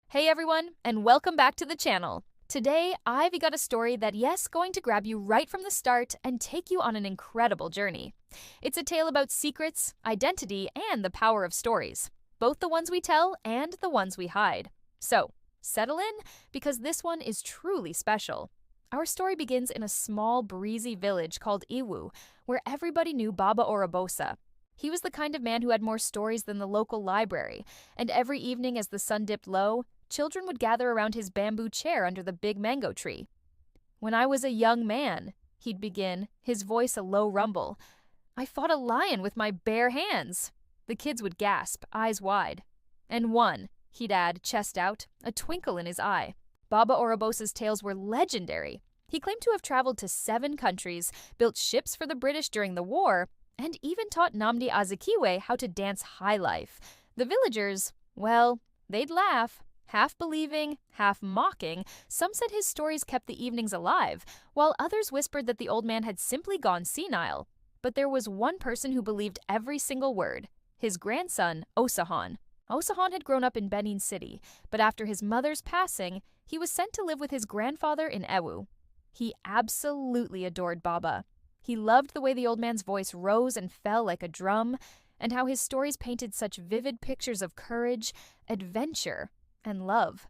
Hey everyone, and welcome back to the channel. Today, I've got a story that, yes, going to grab you right from the start and take you on an incredible journey. It's a tale about secrets, identity, and the power of stories, both the ones we tell and the ones we hide. So, settle in, because this one is truly special. Our story begins in a small, breezy village called Iwu, where everybody knew Baba Orobosa. He was the kind of man who had more stories than the local library, and every evening as the sun dipped low, children would gather around his bamboo chair under the big mango tree. "When I was a young man," he'd begin, his voice a low rumble, "I fought a lion with my bare hands." The kids would gasp, eyes wide. "And won," he'd add, chest out, a twinkle in his eye. Baba Orobosa's tales were legendary. He claimed to have traveled to 7 countries, built ships for the British during the war, and even taught Nnamdi Azikiwe how to dance high life. The villagers, well, they'd laugh. Half believing, half mocking, some said his stories kept the evenings alive, while others whispered that the old man had simply gone senile. But there was one person who believed every single word: his grandson, Osahan. Osahan had grown up in Benin City, but after his mother's passing, he was sent to live with his grandfather in Ewu. He absolutely adored Baba. He loved the way the old man's voice rose and fell like a drum, and how his stories painted such vivid pictures of courage, adventure, and love.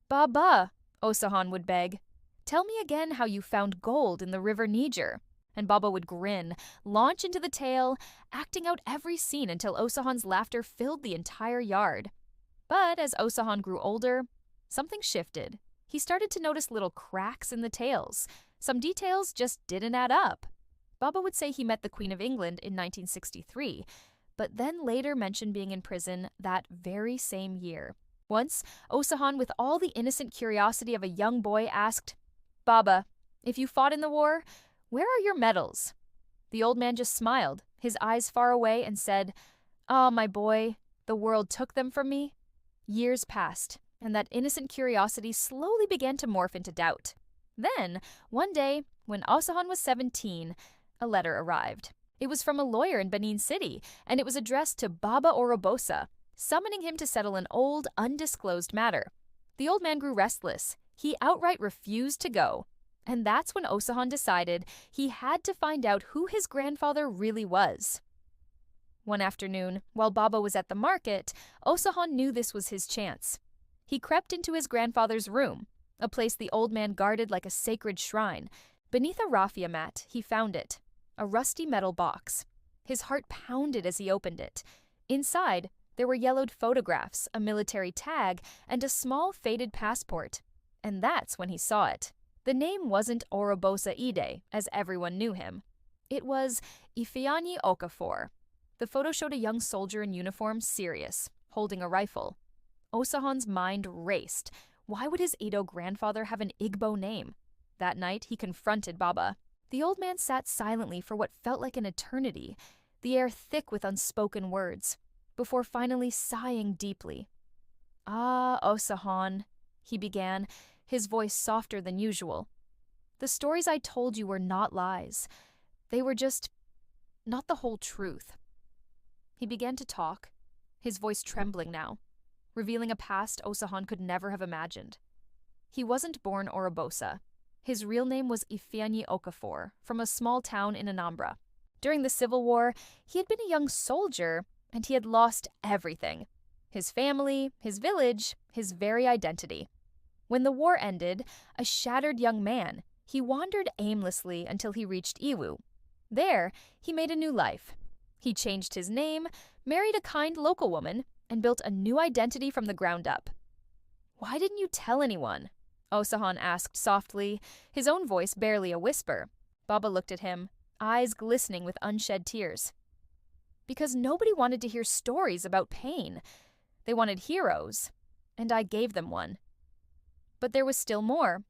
"Baba," Osahan would beg, "tell me again how you found gold in the river Niger." And Baba would grin, launch into the tale, acting out every scene until Osahan's laughter filled the entire yard. But as Osahan grew older, something shifted. He started to notice little cracks in the tales. Some details just didn't add up. Baba would say he met the Queen of England in 1963, but then later mentioned being in prison that very same year. Once, Osahan, with all the innocent curiosity of a young boy, asked, "Baba, if you fought in the war, where are your medals?" The old man just smiled, his eyes far away, and said, "Ah, my boy, the world took them from me." Years passed, and that innocent curiosity slowly began to morph into doubt. Then, one day, when Osahan was 17, a letter arrived. It was from a lawyer in Benin City, and it was addressed to Baba Orobosa, summoning him to settle an old, undisclosed matter. The old man grew restless. He outright refused to go. And that's when Osahan decided he had to find out who his grandfather really was. One afternoon, while Baba was at the market, Osahan knew this was his chance. He crept into his grandfather's room, a place the old man guarded like a sacred shrine. Beneath a raffia mat, he found it, a rusty metal box. His heart pounded as he opened it. Inside, there were yellowed photographs, a military tag, and a small faded passport. And that's when he saw it. The name wasn't Orobosa'S, as everyone knew him. It was Ifeanyi Okafor. The photo showed a young soldier in uniform, serious, holding a rifle. Osahan's mind raced. Why would his Edo grandfather have an Igbo name? That night, he confronted Baba. The old man sat silently for what felt like an eternity, the air thick with unspoken words, before finally sighing deeply. "Ah, Osahan," he began, his voice softer than usual. "The stories I told you were not lies. They were just not the whole truth." He began to talk, his voice trembling now, revealing a past Osahan could never have imagined. He wasn't born Orobosa. His real name was Ifeanyi Okafor, from a small town in Anambra. During the Civil War, he had been a young soldier, and he had lost everything: his family, his village, his very identity. When the war ended, a shattered young man, he wandered aimlessly until he reached Iwu. There, he made a new life. He changed his name, married a kind local woman, and built a new identity from the ground up. "Why didn't you tell anyone?" Osahan asked softly, his own voice barely a whisper. Baba looked at him, eyes glistening with unshed tears. "Because nobody wanted to hear stories about pain. They wanted heroes, and I gave them one." But there was still more.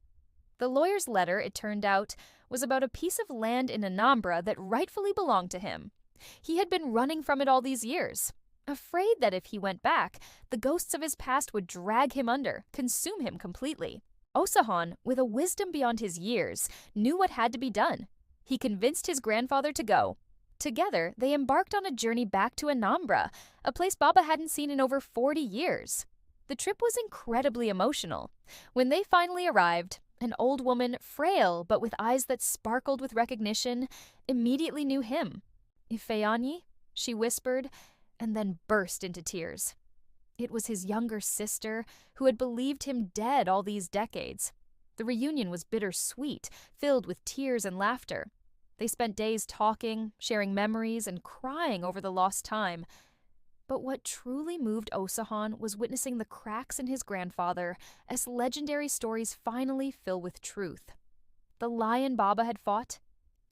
The lawyer's letter, it turned out, was about a piece of land in Anambra that rightfully belonged to him. He had been running from it all these years, afraid that if he went back, the ghosts of his past would drag him under, consume him completely. Osahan, with a wisdom beyond his years, knew what had to be done. He convinced his grandfather to go. Together, they embarked on a journey back to Anambra, a place Baba hadn't seen in over 40 years. The trip was incredibly emotional. When they finally arrived, an old woman, frail but with eyes that sparkled with recognition, immediately knew him. "Ifeanyi?" she whispered, and then burst into tears. It was his younger sister, who had believed him dead all these decades. The reunion was bittersweet, filled with tears and laughter. They spent days talking, sharing memories, and crying over the lost time. But what truly moved Osahan was witnessing the cracks in his grandfather as legendary stories finally fill with truth. The lion Baba had fought?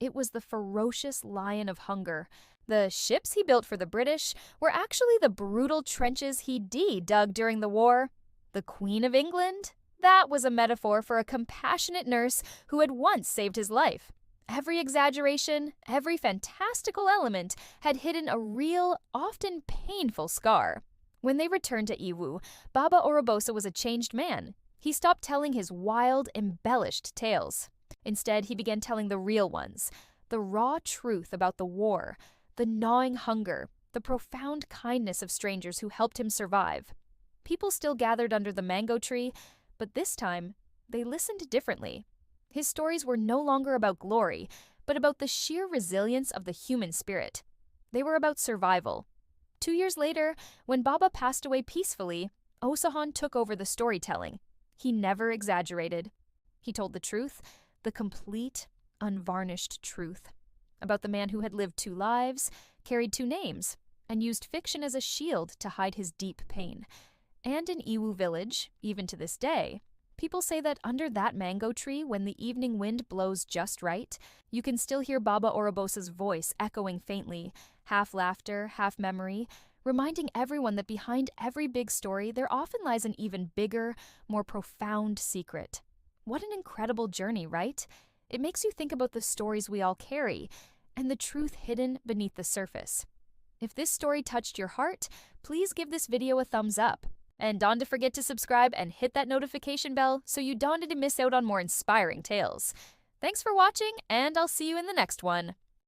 It was the ferocious lion of hunger. The ships he built for the British were actually the brutal trenches he dug during the war. The Queen of England? That was a metaphor for a compassionate nurse who had once saved his life. Every exaggeration, every fantastical element had hidden a real, often painful scar. When they returned to Iwu, Baba Orobosa was a changed man. He stopped telling his wild, embellished tales. Instead, he began telling the real ones, the raw truth about the war, the gnawing hunger, the profound kindness of strangers who helped him survive. People still gathered under the mango tree, but this time, they listened differently. His stories were no longer about glory, but about the sheer resilience of the human spirit. They were about survival. 2 years later, when Baba passed away peacefully, Osahan took over the storytelling. He never exaggerated. He told the truth, the complete, unvarnished truth, about the man who had lived 2 lives, carried 2 names, and used fiction as a shield to hide his deep pain. And in Iwu village, even to this day, people say that under that mango tree, when the evening wind blows just right, you can still hear Baba Orobosa'S voice echoing faintly, half laughter, half memory, reminding everyone that behind every big story there often lies an even bigger, more profound secret. What an incredible journey, right? It makes you think about the stories we all carry, and the truth hidden beneath the surface. If this story touched your heart, please give this video a thumbs up. And don't forget to subscribe and hit that notification bell so you don't need to miss out on more inspiring tales. Thanks for watching, and I'll see you in the next one.